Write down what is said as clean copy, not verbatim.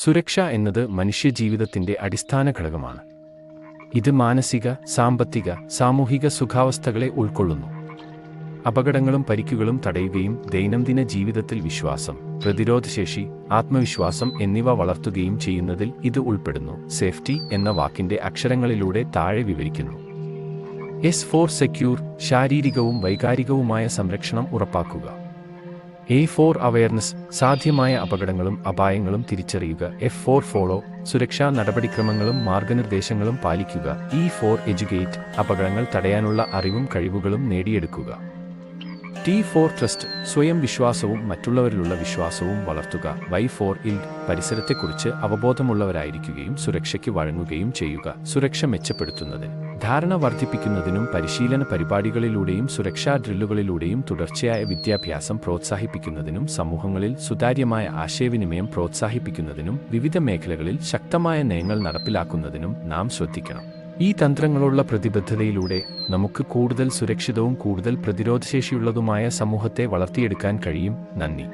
സുരക്ഷ എന്നത് മനുഷ്യജീവിതത്തിൻ്റെ അടിസ്ഥാന ഘടകമാണ്. ഇത് മാനസിക, സാമ്പത്തിക, സാമൂഹിക സുഖാവസ്ഥകളെ ഉൾക്കൊള്ളുന്നു. അപകടങ്ങളും പരിക്കുകളും തടയുകയും ദൈനംദിന ജീവിതത്തിൽ വിശ്വാസം, പ്രതിരോധശേഷി, ആത്മവിശ്വാസം എന്നിവ വളർത്തുകയും ചെയ്യുന്നതിൽ ഇത് ഉൾപ്പെടുന്നു. സേഫ്റ്റി എന്ന വാക്കിൻ്റെ അക്ഷരങ്ങളിലൂടെ താഴെ വിവരിക്കുന്നു. എസ് ഫോർ സെക്യൂർ, ശാരീരികവും വൈകാരികവുമായ സംരക്ഷണം ഉറപ്പാക്കുക. എ ഫോർ അവയർനെസ്, സാധ്യമായ അപകടങ്ങളും അപായങ്ങളും തിരിച്ചറിയുക. എഫ് ഫോർ ഫോളോ, സുരക്ഷാ നടപടിക്രമങ്ങളും മാർഗനിർദ്ദേശങ്ങളും പാലിക്കുക. ഇ ഫോർ എഡ്യൂക്കേറ്റ്, അപകടങ്ങൾ തടയാനുള്ള അറിവും കഴിവുകളും നേടിയെടുക്കുക. ടി ഫോർ ട്രസ്റ്റ്, സ്വയം വിശ്വാസവും മറ്റുള്ളവരിലുള്ള വിശ്വാസവും വളർത്തുക. വൈ ഫോർ ഇൽഡ്, പരിസരത്തെക്കുറിച്ച് അവബോധമുള്ളവരായിരിക്കുകയും സുരക്ഷയ്ക്ക് വഴങ്ങുകയും ചെയ്യുക. സുരക്ഷ മെച്ചപ്പെടുത്തുന്നതിന്, ധാരണ വർദ്ധിപ്പിക്കുന്നതിനും പരിശീലന പരിപാടികളിലൂടെയും സുരക്ഷാ ഡ്രില്ലുകളിലൂടെയും തുടർച്ചയായ വിദ്യാഭ്യാസം പ്രോത്സാഹിപ്പിക്കുന്നതിനും സമൂഹങ്ങളിൽ സുതാര്യമായ ആശയവിനിമയം പ്രോത്സാഹിപ്പിക്കുന്നതിനും വിവിധ മേഖലകളിൽ ശക്തമായ നയങ്ങൾ നടപ്പിലാക്കുന്നതിനും നാം ശ്രദ്ധിക്കണം. ഈ തന്ത്രങ്ങളുള്ള പ്രതിബദ്ധതയിലൂടെ നമുക്ക് കൂടുതൽ സുരക്ഷിതവും കൂടുതൽ പ്രതിരോധശേഷിയുള്ളതുമായ സമൂഹത്തെ വളർത്തിയെടുക്കാൻ കഴിയും. നന്ദി.